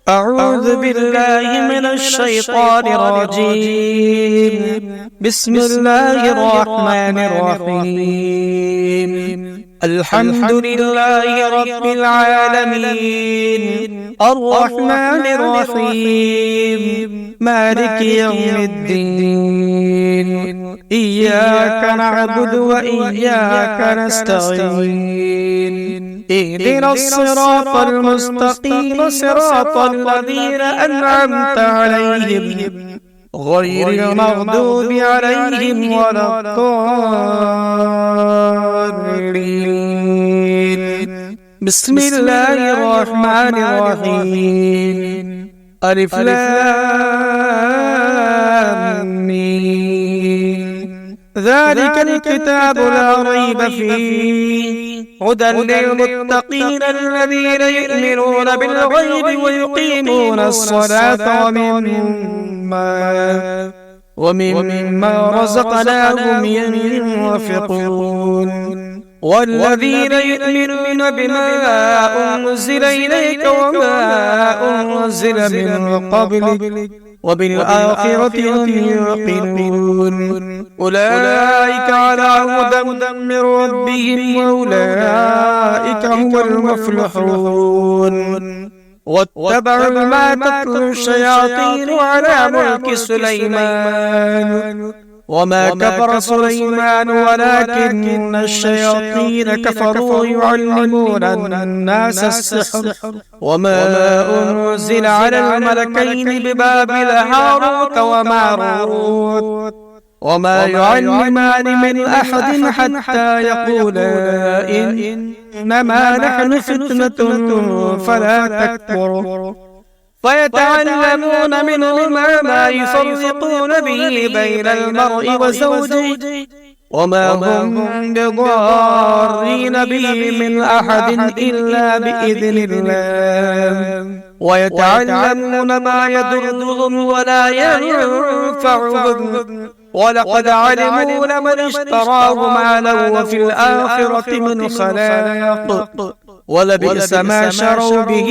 أعوذ بالله من الشيطان الرجيم. بسم الله الرحمن الرحيم. الحمد لله رب العالمين، الرحمن الرحيم، مالك يوم الدين. إياك نعبد وإياك نستعين. اهدنا الصراط المستقيم، صراط الذين أنعمت عليهم غير المغضوب عليهم ولا الضالين. بسم الله الرحمن الرحيم. ألف لام ميم. ذلك الكتاب لا ريب فيه، هدى للمتقين الذين يؤمنون بالغيب ويقيمون الصلاة ومما رزقناهم ينفقون. والذين يؤمنون بما أنزل إليك وما أنزل من قبلك وبالآخرة هم يوقنون. أولئك على هدى من ربهم وأولئك هم المفلحون. واتبعوا ما تتلو الشياطين على ملك سليمان، وما كفر سليمان ولكن الشياطين كفروا يعلمون الناس السحر. وما أنزل على الملكين ببابل هاروت وماروت وما يعلمان من أحد حتى يقولا إنما نحن فتنة فلا تكفر. فيتعلمون منهما ما يفرقون به بين المرء وزوجه، وما هم بضارين به من أحد إلا بإذن الله. ويتعلمون ما يضرهم ولا ينفعهم، ولقد علموا لمن اشتراه ما له في الآخرة من خلاق، ولبئس ما شروا به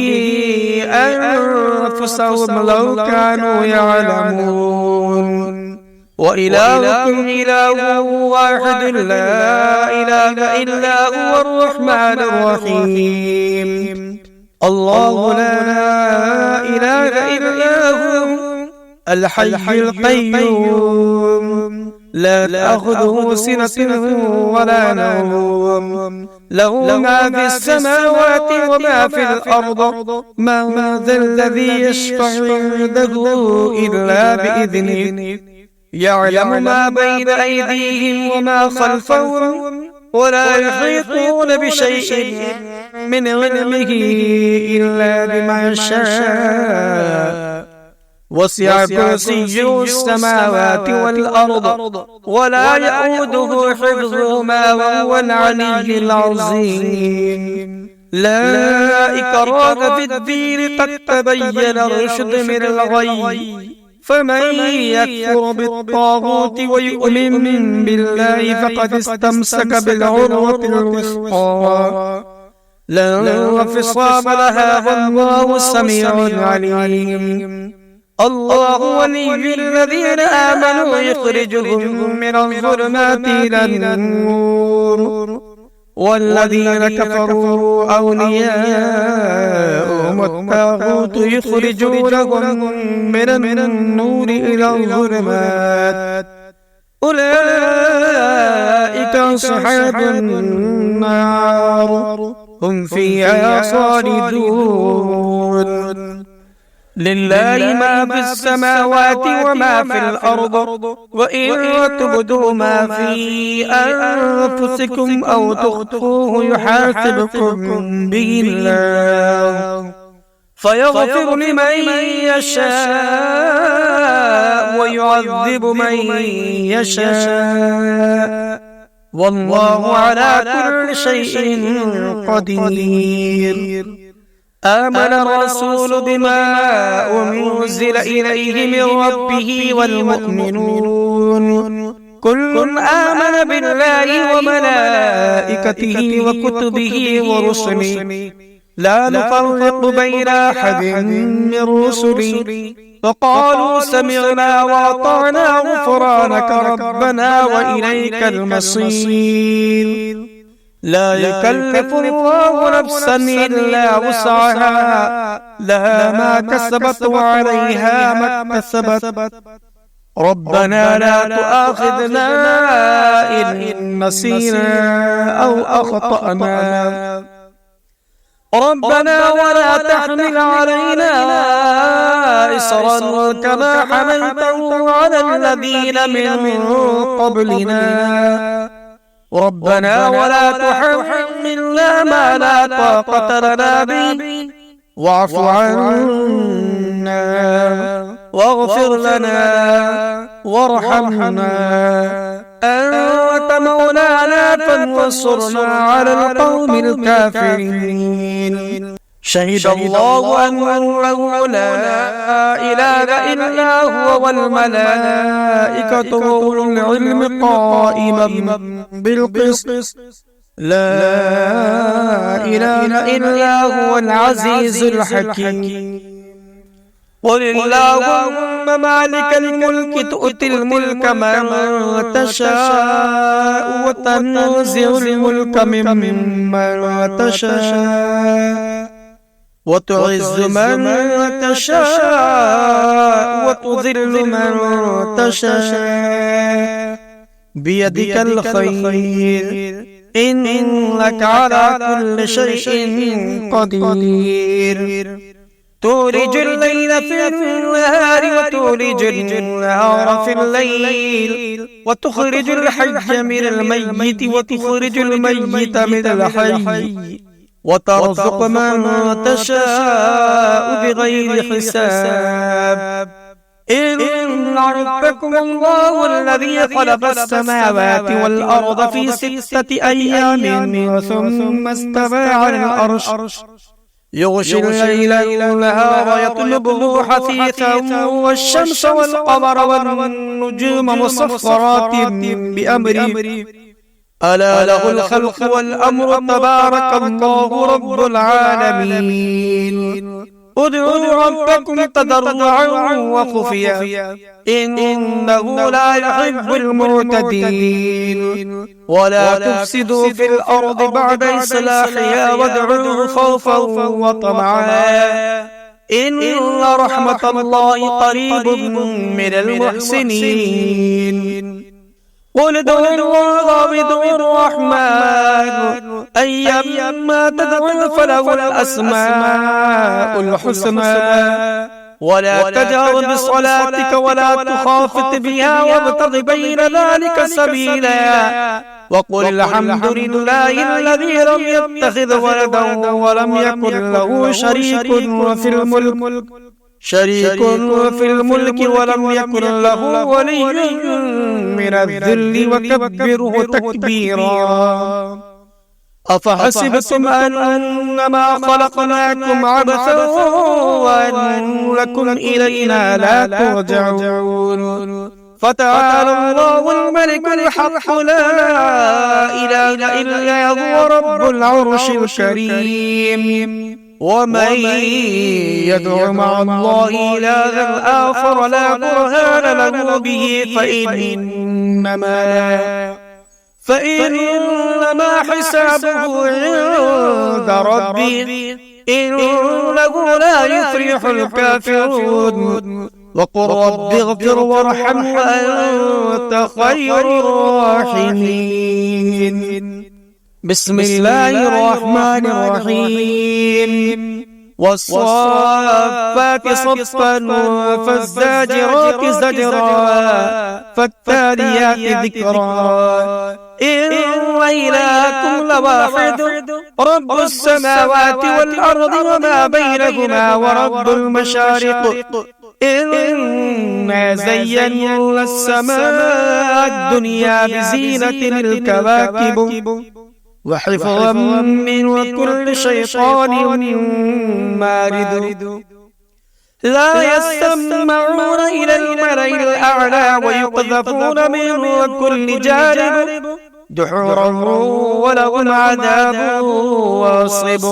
أنفسهم لو كانوا يعلمون. وإلهكم إله واحد لا إله إلا هو الرحمن الرحيم. الله لا إله إلا هو الحي القيوم، لا تأخذه سنة ولا نوم، له ما في السماوات وما في الأرض. من ذا الذي يشفع عنده إلا بإذنه. يعلم ما بين أيديهم وما خلفهم، ولا يحيطون بشيء من علمه إلا بما شاء. وسع كرسيه السماوات والأرض ولا يؤوده حفظهما وهو العلي العظيم. لا إكراه في الدين، قد تبين الرشد من الغي. فمن يكفر بالطاغوت ويؤمن بالله فقد استمسك بالعروة الوثقى لا انفصام لها، والله سميع عليم. الله ولي الذين آمنوا يخرجهم من الظلمات إلى النور، والذين كفروا أولياءهم الطاغوت يخرجونهم من النور إلى الظلمات. أولئك أصحاب النار، هم فيها خالدون. لله ما في السماوات وما في الأرض، وإن تبدوا ما في أنفسكم أو تخفوه يحاسبكم به الله، فيغفر لمن يشاء ويعذب من يشاء، والله على كل شيء قدير. آمن الرسول بما أنزل إليه من ربه والمؤمنون كل آمن بالله وملائكته وكتبه ورسله لا نفرق بين أحد من رسلي فقالوا سمعنا وأطعنا غفرانك ربنا وإليك المصير. لا يكلف الله نفسا إلا وسعها لها ما كسبت وعليها ما اكتسبت ربنا لا تؤاخذنا إن نسينا أو أخطأنا ربنا ولا تحمل علينا إصرا كما حملته على الذين من قبلنا ربنا ولا تحملنا ما لا طاقة لنا به واعف عنا واغفر لنا وارحمنا أنت مولانا فانصرنا على القوم الكافرين. شهد الله أنه لا إله إلا هو والملائكة وأولو العلم قائما بالقسط لا إله إلا هو العزيز الحكيم. قل اللهم مالك الملك تؤتي الملك من تشاء وتنزع الملك ممن تشاء وتعز من تشاء وتذل من تشاء بيدك الخير إنك على كل شيء قدير. تولج الليل في النهار وتولج النهار في الليل وتخرج الحي من الميت وتخرج الميت من الحي وترزق من تشاء بغير حساب. إن ربكم الله الذي خلق السماوات والأرض في 6 أيام ثم استوى على العرش يغشي الليل النهار يطلبه حثيثا والشمس والقمر والنجوم مسخرات بأمره ألا له الخلق والأمر تبارك الله رب العالمين. ادعوا ربكم تضرعا وخفيا إنه لا يحب المعتدين. ولا تفسدوا في الأرض بعد إصلاحها وادعوه خوفا وطمعا إن رحمة الله قريب من المحسنين. قل ادعوا الله وادعوا الرحمن أيما تدعوا فله الأسماء الحسنى ولا تجهر بصلاتك ولا تخافت بها وابتغ بين ذلك سبيلا وقل الحمد لله الذي لم يتخذ ولدا ولم يكن له شريك في الملك ولم يكن له ولي من الذل وكبره تكبيرا. أفحسبتم أنما خلقناكم عبثا وأنكم إلينا لا ترجعون فتعالى الله الملك الحق لا إله إلا هو رب العرش الكريم. ومن يدع مع الله إلها آخر لا برهان له به فإنما حسابه عند ربه إنه لا يفلح الكافرون. وقل رب اغفر وارحم وأنت خير الراحمين. بسم الله الرحمن الرحيم. والصافات صفا فالزاجرات زجرا فالتاليات ذكرا إن إلهكم لواحد رب السماوات والأرض وما بينهما ورب المشارق إنا زينا السماء الدنيا بزينة الكواكب وحفظا من كل شيطان مارد. لا يسمعون إلى الملأ الأعلى ويقذفون من كل جانب دحورا ولهم عذاب واصب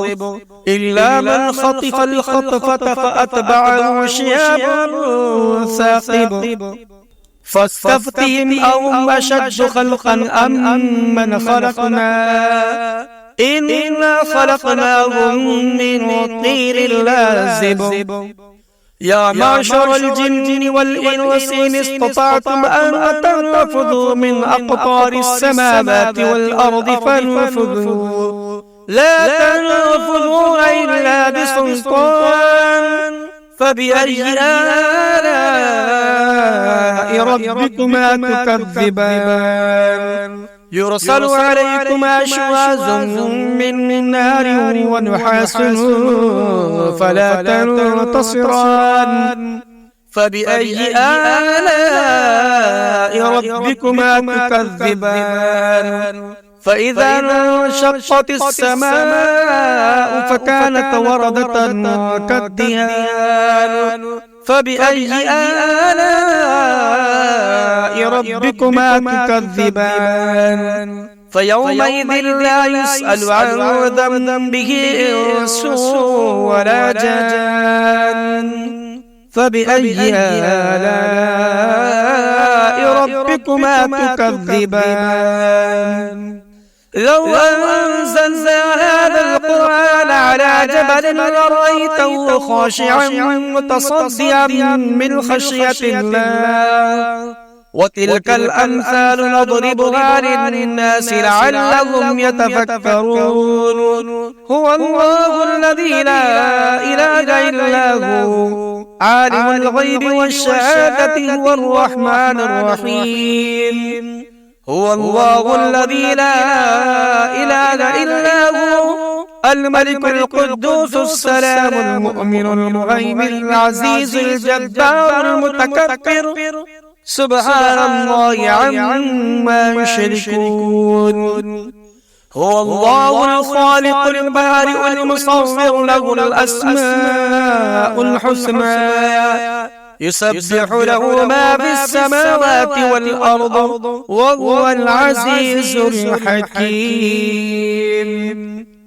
إلا من خطف الخطفة فأتبعه شهاب ثاقب فاستفتهم أهم أشد خلقا أم من خلقنا إنا خلقناهم من طين لازب يا معشر الجن والإنس إن استطعتم أن تنفذوا من أقطار السماوات والأرض فانفذوا لا تنفذون إلا بسلطان فبأي آلاء ربكما تكذبان يرسل عليكما شواظ من نار ونحاس فلا تنتصران فبأي آلاء ربكما تكذبان فإذا انشقت السماء فكانت وردة كالدهان فبأي آلاء ربكما تكذبان فيومئذ لا يسأل عن ذنبه إنس ولا جان فبأي آلاء ربكما تكذبان لو أنزلنا هذا القرآن على جبل لرأيته خاشعا متصدعا من خشية الله وتلك الأمثال نضربها للناس لعلهم يتفكرون هو الله الذي لا إله إلا هو عالم الغيب والشهادة هو الرحمن الرحيم هو الله الذي لا إله إلا هو الملك القدوس السلام المؤمن المهيمن العزيز الجبار المتكبر سبحان الله عما يشركون هو الله الخالق البارئ المصور له الأسماء الحسنى يسبح له ما في السماوات والأرض وهو العزيز الحكيم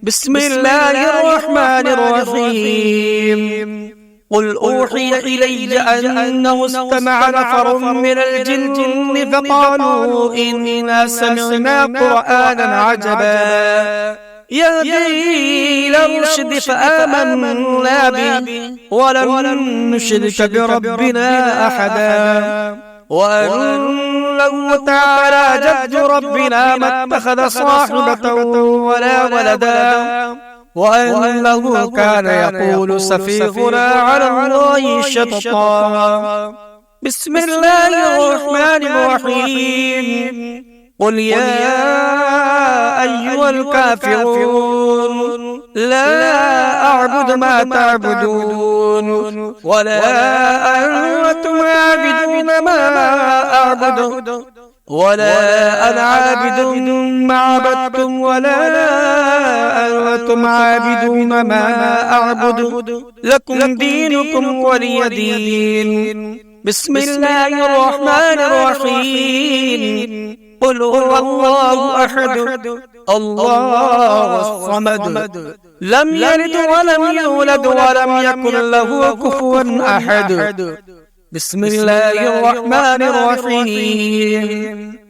بسم الله الرحمن الرحيم قل أوحي إلي أنه استمع نفر من الجن فقالوا إنا سمعنا قرآنا عجبا يهدي إلى الرشد فآمنا به ولن نشرك بربنا أحدا وأنه تعالى جد ربنا ما اتخذ صاحبة ولا ولدا وأنه كان يقول سفيهنا على الله شططا بسم الله الرحمن الرحيم قل يا أيها الكافرون لا أعبد ما تعبدون ولا أنتم عابدون ما أعبد ولا أنا عابد ما عبدتم ولا أنتم عابدون ما أعبد لكم دينكم ولي دين بسم الله الرحمن الرحيم قل هو الله أحد الله الصمد لم يلد ولم يولد ولم يكن له كفوا أحد بسم الله الرحمن الرحيم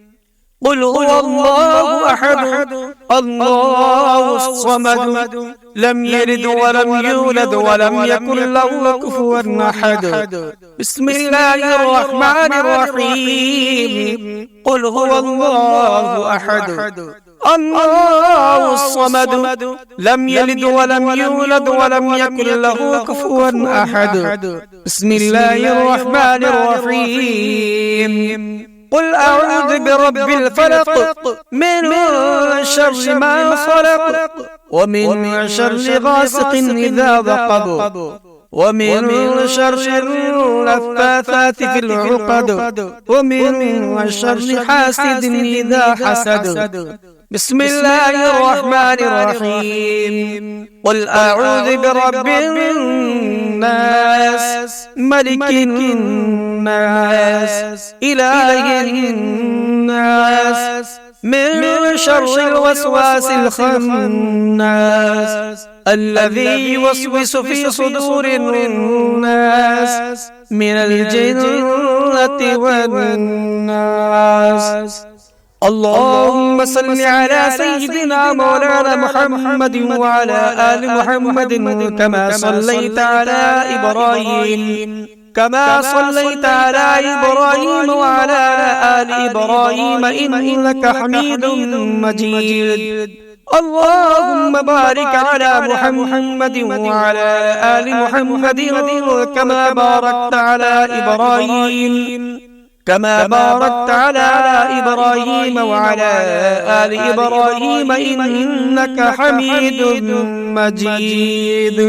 قل هو الله أحد الله الصمد لم يلد ولم يولد ولم يكن له كفوا أحد بسم الله الرحمن الرحيم قل هو الله أحد الله الصمد لم يلد ولم يولد ولم يكن له كفوا أحد بسم الله الرحمن الرحيم قل أعوذ برب الفلق من شر ما خلق ومن شر غاسق إذا وقب ومن شر اللفاثات في العقد ومن شر حاسد إذا حسد بسم الله الرحمن الرحيم قل أعوذ برب الناس ملك الناس إله الناس من شر الوسواس الخناس الذي يوسوس في صدور الناس من الجنة والناس. اللهم صل على سيدنا مولانا محمد وعلى آل محمد كما صليت على إبراهيم وعلى آل إبراهيم إنك حميد مجيد. اللهم بارك على محمد وعلى آل محمد كما باركت على إبراهيم وعلى آل إبراهيم إنك حميد مجيد.